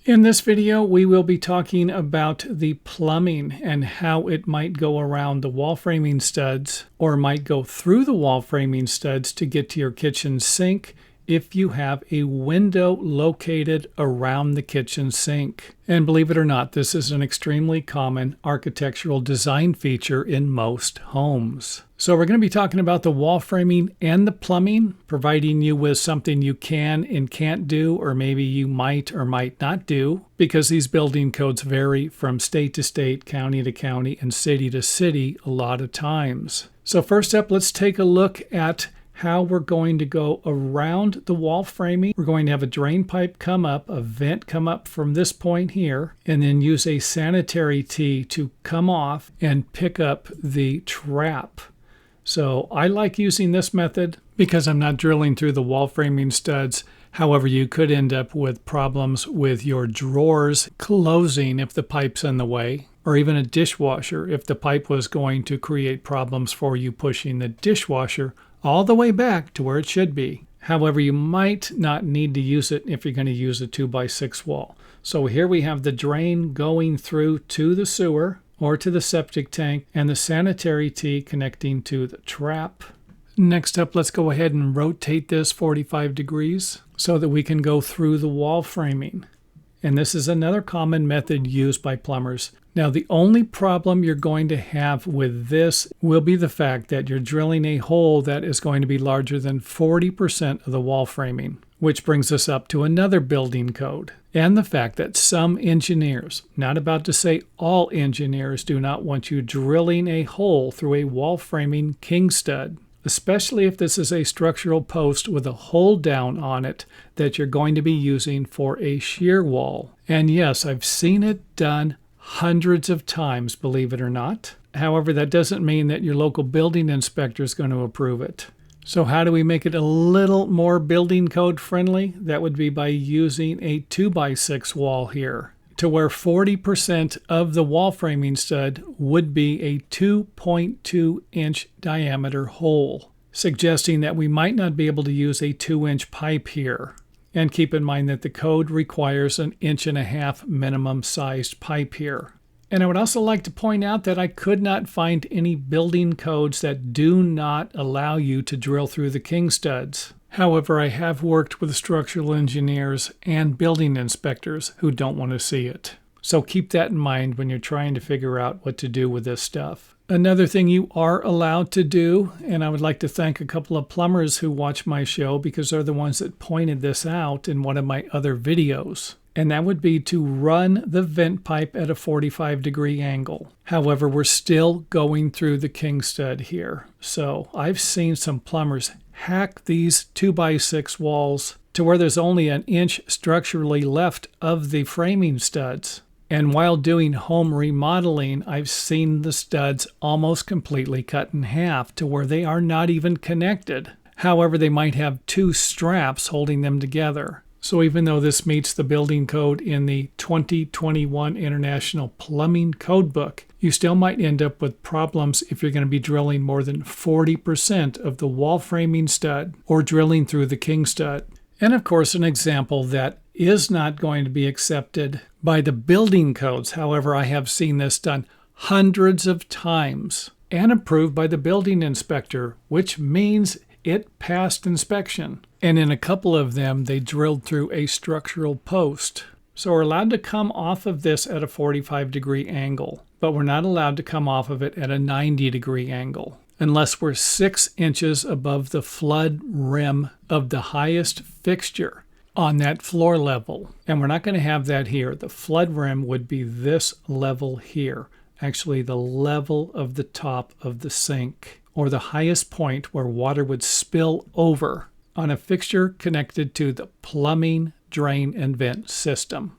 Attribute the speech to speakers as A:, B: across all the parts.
A: In this video, we will be talking about the plumbing and how it might go around the wall framing studs or might go through the wall framing studs to get to your kitchen sink if you have a window located around the kitchen sink. And believe it or not, this is an extremely common architectural design feature in most homes. So we're going to be talking about the wall framing and the plumbing, providing you with something you can and can't do, or maybe you might or might not do, because these building codes vary from state to state, county to county, and city to city a lot of times. So first up, let's take a look at how we're going to go around the wall framing. We're going to have a drain pipe come up, a vent come up from this point here, and then use a sanitary tee to come off and pick up the trap. So I like using this method because I'm not drilling through the wall framing studs. However, you could end up with problems with your drawers closing if the pipe's in the way, or even a dishwasher if the pipe was going to create problems for you pushing the dishwasher all the way back to where it should be. However, you might not need to use it if you're going to use a 2x6 wall. So here we have the drain going through to the sewer or to the septic tank and the sanitary tee connecting to the trap. Next up, let's go ahead and rotate this 45 degrees so that we can go through the wall framing. And this is another common method used by plumbers. Now, the only problem you're going to have with this will be the fact that you're drilling a hole that is going to be larger than 40% of the wall framing, which brings us up to another building code. And the fact that some engineers, not about to say all engineers, do not want you drilling a hole through a wall framing king stud, especially if this is a structural post with a hole down on it that you're going to be using for a shear wall. And yes, I've seen it done hundreds of times, believe it or not. However, that doesn't mean that your local building inspector is going to approve it. So how do we make it a little more building code friendly? That would be by using a 2x6 wall here, to where 40% of the wall framing stud would be a 2.2 inch diameter hole, suggesting that we might not be able to use a 2-inch pipe here. And keep in mind that the code requires an 1.5 inch minimum sized pipe here. And I would also like to point out that I could not find any building codes that do not allow you to drill through the king studs. However, I have worked with structural engineers and building inspectors who don't want to see it. So keep that in mind when you're trying to figure out what to do with this stuff. Another thing you are allowed to do, and I would like to thank a couple of plumbers who watch my show because they're the ones that pointed this out in one of my other videos. And that would be to run the vent pipe at a 45-degree angle. However, we're still going through the king stud here. So I've seen some plumbers hack these 2x6 walls to where there's only an inch structurally left of the framing studs. And while doing home remodeling, I've seen the studs almost completely cut in half to where they are not even connected. However, they might have two straps holding them together. So even though this meets the building code in the 2021 International Plumbing Code Book, you still might end up with problems if you're going to be drilling more than 40% of the wall framing stud or drilling through the king stud. And of course, an example that is not going to be accepted by the building codes. However, I have seen this done hundreds of times and approved by the building inspector, which means it passed inspection. And in a couple of them, they drilled through a structural post. So we're allowed to come off of this at a 45-degree angle, but we're not allowed to come off of it at a 90-degree angle unless we're 6 inches above the flood rim of the highest fixture on that floor level. And we're not going to have that here. The flood rim would be this level here, actually the level of the top of the sink, or the highest point where water would spill over on a fixture connected to the plumbing, drain, and vent system.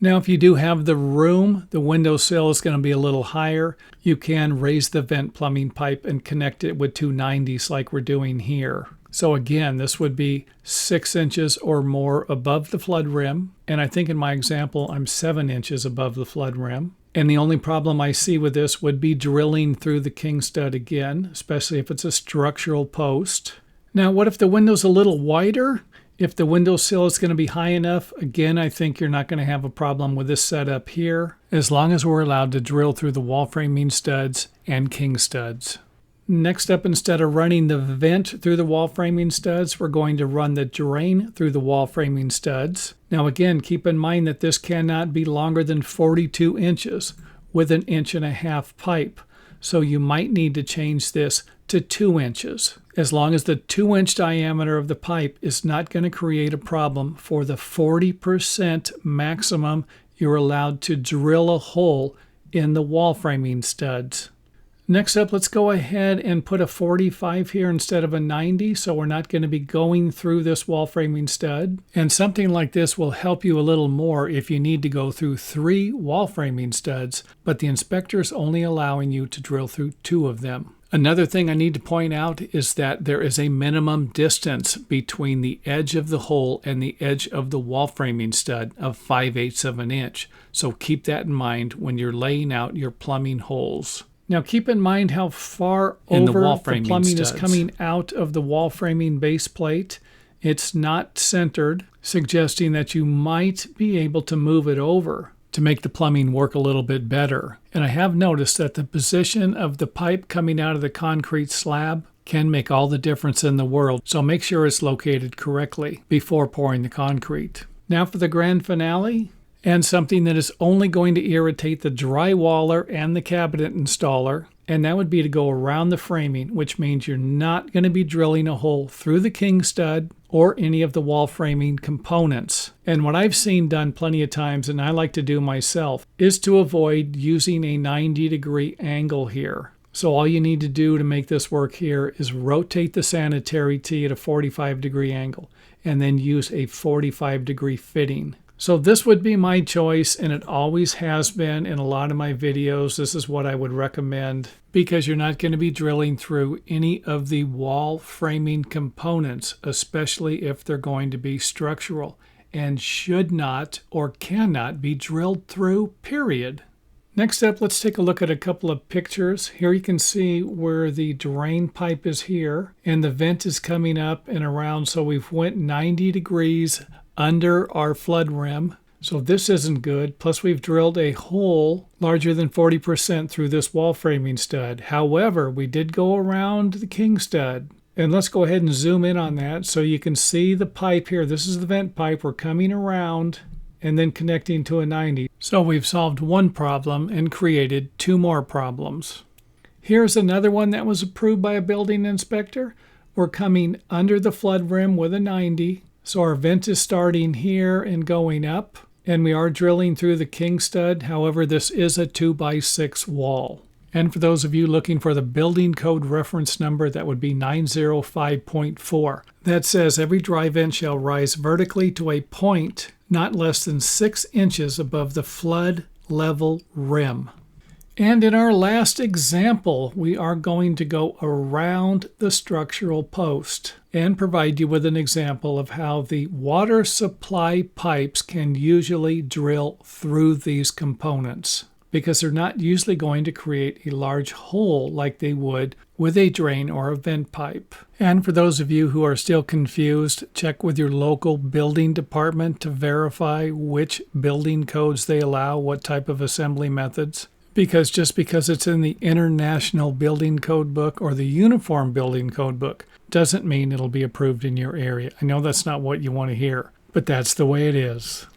A: Now, if you do have the room, the windowsill is going to be a little higher. You can raise the vent plumbing pipe and connect it with 290s like we're doing here. So again, this would be 6 inches or more above the flood rim. And I think in my example, I'm 7 inches above the flood rim. And the only problem I see with this would be drilling through the king stud again, especially if it's a structural post. Now, what if the window's a little wider If the windowsill is going to be high enough, again, I think you're not going to have a problem with this setup here, as long as we're allowed to drill through the wall framing studs and king studs. Next up, instead of running the vent through the wall framing studs, we're going to run the drain through the wall framing studs. Now again, keep in mind that this cannot be longer than 42 inches with an 1.5-inch pipe. So you might need to change this to 2 inches, as long as the 2-inch diameter of the pipe is not going to create a problem for the 40% maximum you're allowed to drill a hole in the wall framing studs. Next up, let's go ahead and put a 45 here instead of a 90, so we're not going to be going through this wall framing stud. And something like this will help you a little more if you need to go through 3 wall framing studs, but the inspector is only allowing you to drill through 2 of them. Another thing I need to point out is that there is a minimum distance between the edge of the hole and the edge of the wall framing stud of 5/8 of an inch. So keep that in mind when you're laying out your plumbing holes. Now keep in mind how far over the plumbing is coming out of the wall framing base plate. It's not centered, suggesting that you might be able to move it over to make the plumbing work a little bit better. And I have noticed that the position of the pipe coming out of the concrete slab can make all the difference in the world, so make sure it's located correctly before pouring the concrete. Now for the grand finale, and something that is only going to irritate the drywaller and the cabinet installer, and that would be to go around the framing, which means you're not going to be drilling a hole through the king stud or any of the wall framing components. And what I've seen done plenty of times, and I like to do myself, is to avoid using a 90-degree angle here. So all you need to do to make this work here is rotate the sanitary tee at a 45-degree angle and then use a 45-degree fitting. So this would be my choice, and it always has been in a lot of my videos. This is what I would recommend because you're not going to be drilling through any of the wall framing components, especially if they're going to be structural, and should not or cannot be drilled through, period. Next up, let's take a look at a couple of pictures. Here you can see where the drain pipe is here, and the vent is coming up and around, so we've went 90 degrees under our flood rim. So this isn't good. Plus we've drilled a hole larger than 40% through this wall framing stud. However, we did go around the king stud. And let's go ahead and zoom in on that so you can see the pipe here. This is the vent pipe. We're coming around and then connecting to a 90. So we've solved one problem and created 2 more problems. Here's another one that was approved by a building inspector. We're coming under the flood rim with a 90. So our vent is starting here and going up, and we are drilling through the king stud. However, this is a 2x6 wall. And for those of you looking for the building code reference number, that would be 905.4. That says every dry vent shall rise vertically to a point not less than 6 inches above the flood level rim. And in our last example, we are going to go around the structural post and provide you with an example of how the water supply pipes can usually drill through these components, because they're not usually going to create a large hole like they would with a drain or a vent pipe. And for those of you who are still confused, check with your local building department to verify which building codes they allow, what type of assembly methods. Because just because it's in the International Building Code Book or the Uniform Building Code Book doesn't mean it'll be approved in your area. I know that's not what you want to hear, but that's the way it is.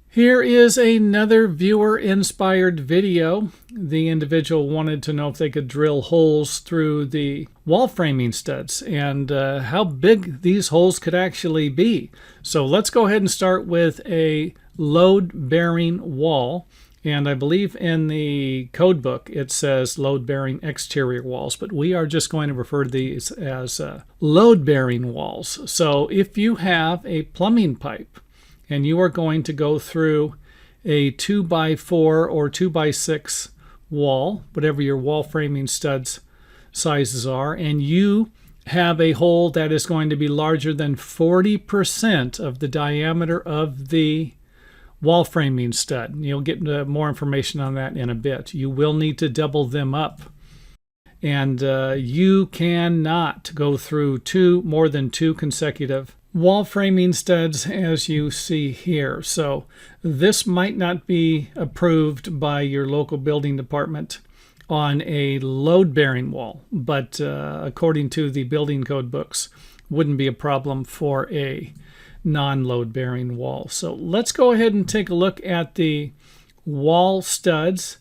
A: Here is another viewer-inspired video. The individual wanted to know if they could drill holes through the wall framing studs and how big these holes could actually be. So let's go ahead and start with a load-bearing wall. And I believe in the code book it says load-bearing exterior walls, but we are just going to refer to these as load-bearing walls. So if you have a plumbing pipe, and you are going to go through a 2x4 or 2x6 wall, whatever your wall framing studs sizes are, and you have a hole that is going to be larger than 40% of the diameter of the wall framing stud. You'll get more information on that in a bit. You will need to double them up. And you cannot go through more than two consecutive wall framing studs, as you see here. So this might not be approved by your local building department on a load-bearing wall, but according to the building code books, wouldn't be a problem for a non-load-bearing wall. So let's go ahead and take a look at the wall studs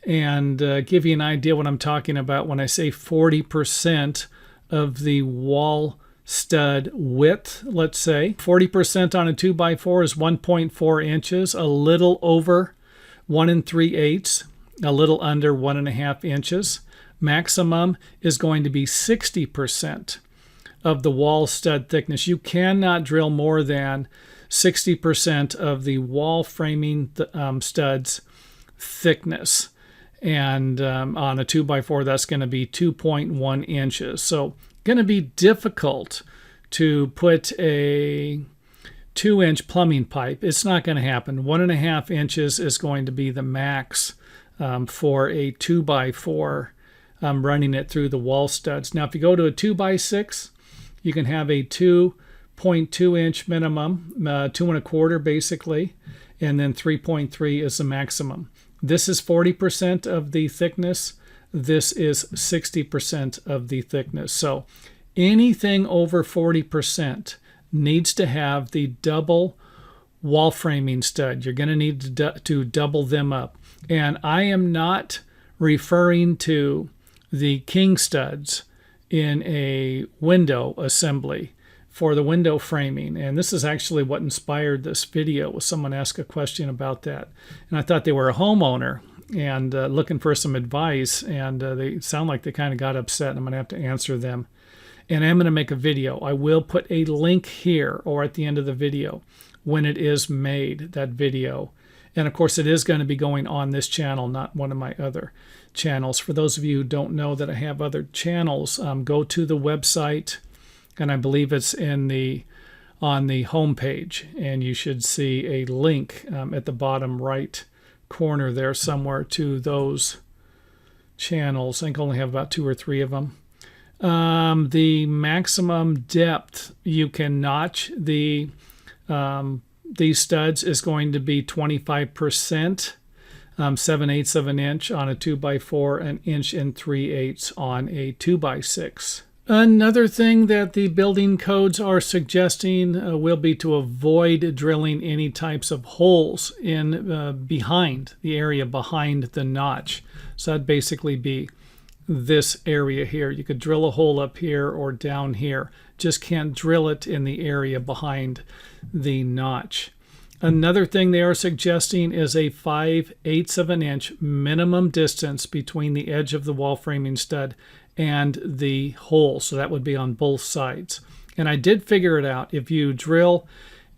A: and give you an idea what I'm talking about when I say 40% of the wall stud width. Let's say 40% on a 2x4 is 1.4 inches, a little over 1 3/8, a little under 1.5 inches. Maximum is going to be 60% of the wall stud thickness. You cannot drill more than 60% of the wall framing studs thickness. And on a 2x4, that's going to be 2.1 inches. So going to be difficult to put a 2-inch plumbing pipe. It's not going to happen. 1.5 inches is going to be the max for a 2x4 running it through the wall studs. Now, if you go to a 2x6, you can have a 2.2 inch minimum, 2.25 basically, and then 3.3 is the maximum. This is 40% of the thickness. This is 60% of the thickness. So anything over 40% needs to have the double wall framing stud. You're going to need to double them up. And I am not referring to the king studs in a window assembly for the window framing. And this is actually what inspired this video, was someone asked a question about that. And I thought they were a homeowner and looking for some advice, and they sound like they kind of got upset, and I'm going to have to answer them. And I'm going to make a video. I will put a link here or at the end of the video when it is made, that video. And of course, it is going to be going on this channel, not one of my other channels. For those of you who don't know that I have other channels, go to the website, and I believe it's on the home page, and you should see a link at the bottom right corner there somewhere to those channels. I think I only have about 2 or 3 of them. The maximum depth you can notch these studs is going to be 25%, 7/8 of an inch on a 2x4, an inch and 3/8 on a 2x6. Another thing that the building codes are suggesting will be to avoid drilling any types of holes in behind the area behind the notch. So that'd basically be this area here. You could drill a hole up here or down here. Just can't drill it in the area behind the notch. Another thing they are suggesting is a 5/8 of an inch minimum distance between the edge of the wall framing stud and the hole. So that would be on both sides. And I did figure it out. If you drill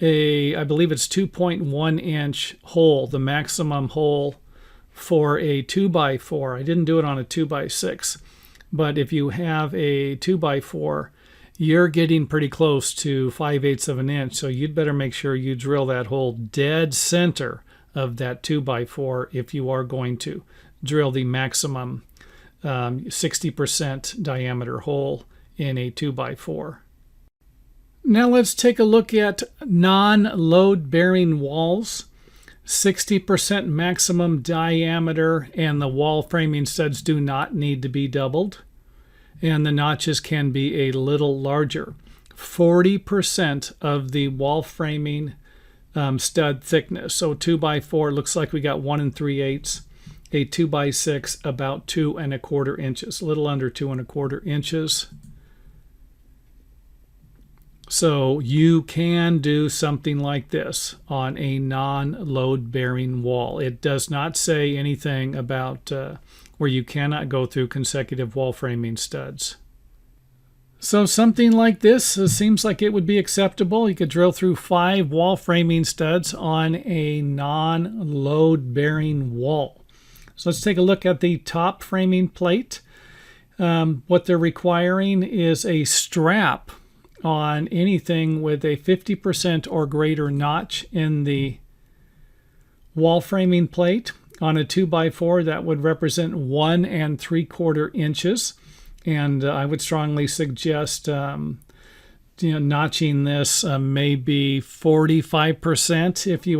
A: I believe it's 2.1 inch hole, the maximum hole for a 2x4. I didn't do it on a 2x6, but if you have a 2x4, you're getting pretty close to 5/8 of an inch. So you'd better make sure you drill that hole dead center of that 2x4 if you are going to drill the maximum 60% diameter hole in a 2x4. Now let's take a look at non-load bearing walls. 60% maximum diameter, and the wall framing studs do not need to be doubled, and the notches can be a little larger. 40% of the wall framing stud thickness. So 2x4 looks like we got 1 3/8. A 2x6 about 2.25 inches, a little under 2.25 inches. So you can do something like this on a non-load bearing wall. It does not say anything about where you cannot go through consecutive wall framing studs. So something like this seems like it would be acceptable. You could drill through 5 wall framing studs on a non-load bearing wall. So let's take a look at the top framing plate. What they're requiring is a strap on anything with a 50% or greater notch in the wall framing plate. On a 2x4, that would represent 1 3/4 inches. And I would strongly suggest notching this maybe 45%. If you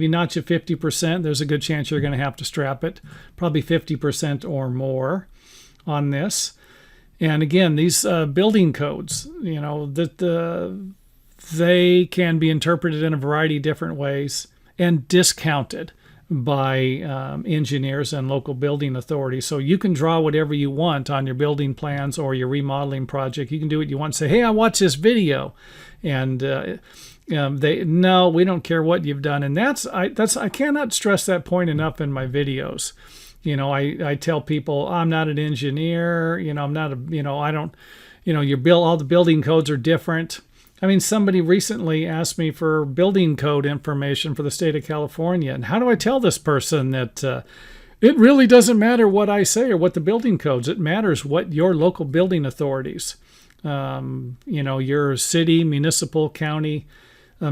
A: notch it 50%, there's a good chance you're going to have to strap it, probably 50% or more on this. And again, these building codes, they can be interpreted in a variety of different ways and discounted by engineers and local building authorities. So you can draw whatever you want on your building plans or your remodeling project. You can do what you want. Say, hey, I watched this video, and no, we don't care what you've done. And I cannot stress that point enough in my videos. I tell people I'm not an engineer. I'm not I don't. All the building codes are different. I mean, somebody recently asked me for building code information for the state of California. And how do I tell this person that it really doesn't matter what I say or what the building codes? It matters what your local building authorities, your city, municipal, county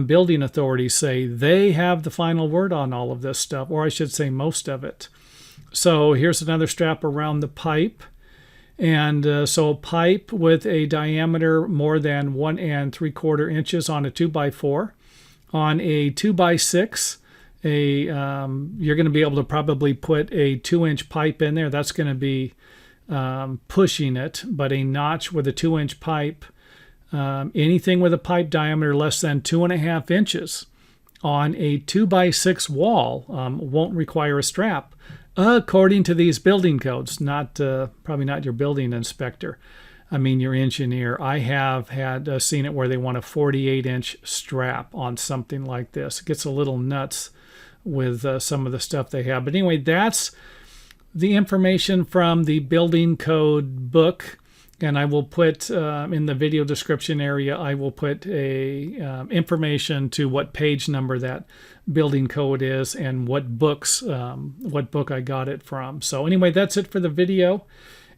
A: building authorities say. They have the final word on all of this stuff, or I should say most of it. So here's another strap around the pipe. And so a pipe with a diameter more than 1 3/4 inches on a 2x4. On a 2x6, you're going to be able to probably put a 2-inch pipe in there. That's going to be pushing it. But a notch with a 2-inch pipe, anything with a pipe diameter less than 2.5 inches on a 2x6 wall won't require a strap. According to these building codes, probably not your building inspector. I mean your engineer. I have seen it where they want a 48-inch strap on something like this. It gets a little nuts with some of the stuff they have. But anyway, that's the information from the building code book. And I will put in the video description area, I will put information to what page number that building code is and what book I got it from. So anyway, that's it for the video.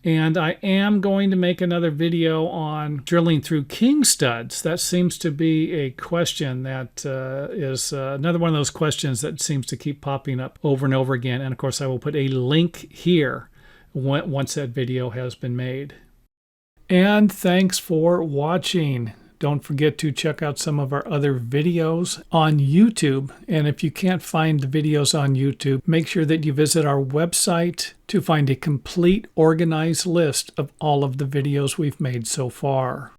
A: And I am going to make another video on drilling through king studs. That seems to be a question that is another one of those questions that seems to keep popping up over and over again. And of course, I will put a link here once that video has been made. And thanks for watching. Don't forget to check out some of our other videos on YouTube. And if you can't find the videos on YouTube, make sure that you visit our website to find a complete organized list of all of the videos we've made so far.